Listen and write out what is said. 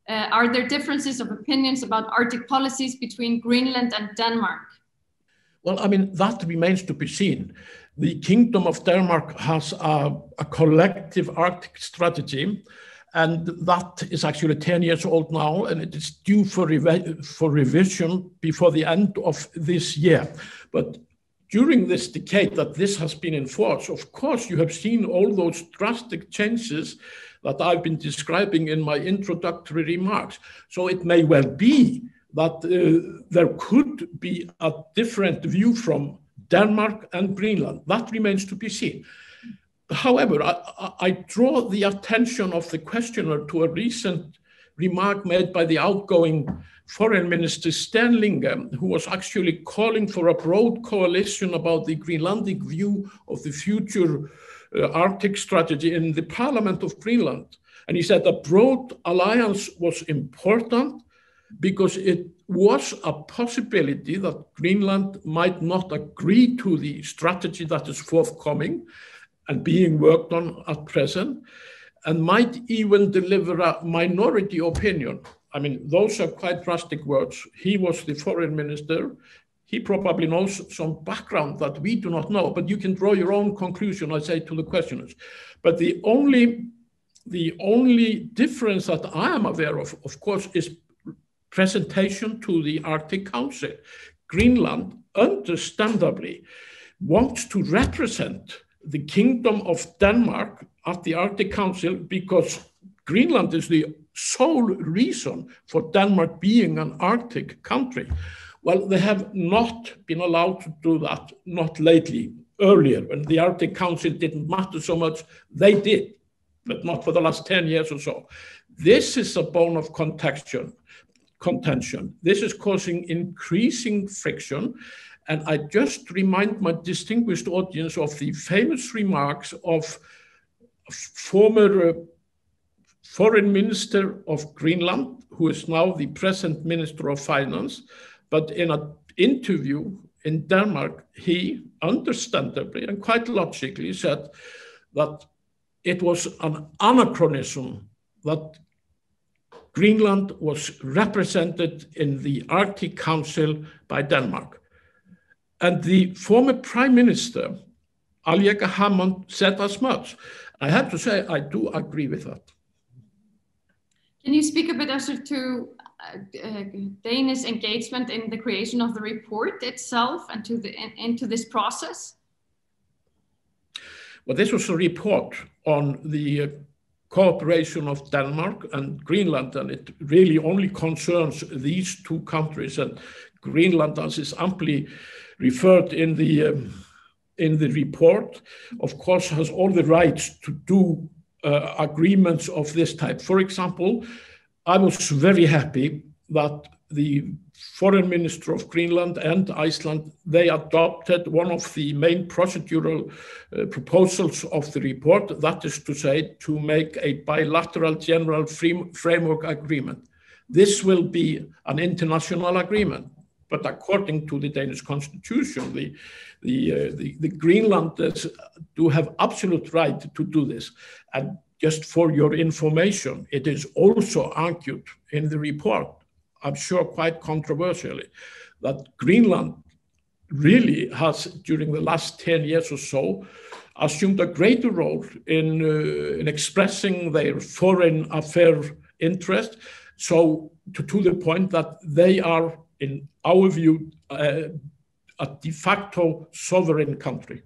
Are there differences of opinions about Arctic policies between Greenland and Denmark? Well, I mean, that remains to be seen. The Kingdom of Denmark has a collective Arctic strategy, and that is actually 10 years old now, and it is due for revision before the end of this year. But during this decade that this has been in force, of course, you have seen all those drastic changes that I've been describing in my introductory remarks. So it may well be that there could be a different view from Denmark and Greenland. That remains to be seen. However, I draw the attention of the questioner to a recent remark made by the outgoing Foreign Minister Stenlinga, who was actually calling for a broad coalition about the Greenlandic view of the future Arctic strategy in the Parliament of Greenland. And he said a broad alliance was important because it was a possibility that Greenland might not agree to the strategy that is forthcoming and being worked on at present, and might even deliver a minority opinion. I mean, those are quite drastic words. He was the foreign minister. He probably knows some background that we do not know, but you can draw your own conclusion, I say to the questioners. But the only difference that I am aware of course, is presentation to the Arctic Council. Greenland, understandably, wants to represent the Kingdom of Denmark at the Arctic Council because Greenland is the sole reason for Denmark being an Arctic country. Well, they have not been allowed to do that, not lately. Earlier, when the Arctic Council didn't matter so much, they did, but not for the last 10 years or so. This is a bone of contention. This is causing increasing friction. And I just remind my distinguished audience of the famous remarks of former Foreign Minister of Greenland, who is now the present Minister of Finance. But in an interview in Denmark, he understandably and quite logically said that it was an anachronism that Greenland was represented in the Arctic Council by Denmark. And the former Prime Minister, Aleqa Hammond, said as much. I have to say, I do agree with that. Can you speak a bit, Össur, to Danish engagement in the creation of the report itself and into this process? Well, this was a report on the cooperation of Denmark and Greenland, and it really only concerns these two countries. And Greenland, as is amply referred in the report, of course, has all the rights to do agreements of this type. For example, I was very happy that the Foreign Minister of Greenland and Iceland, they adopted one of the main procedural proposals of the report, that is to say, to make a bilateral general framework agreement. This will be an international agreement, but according to the Danish constitution, the Greenlanders do have absolute right to do this. And just for your information, it is also argued in the report, I'm sure quite controversially, that Greenland really has, during the last 10 years or so, assumed a greater role in expressing their foreign affairs interest. So to the point that they are, in our view, a de facto sovereign country.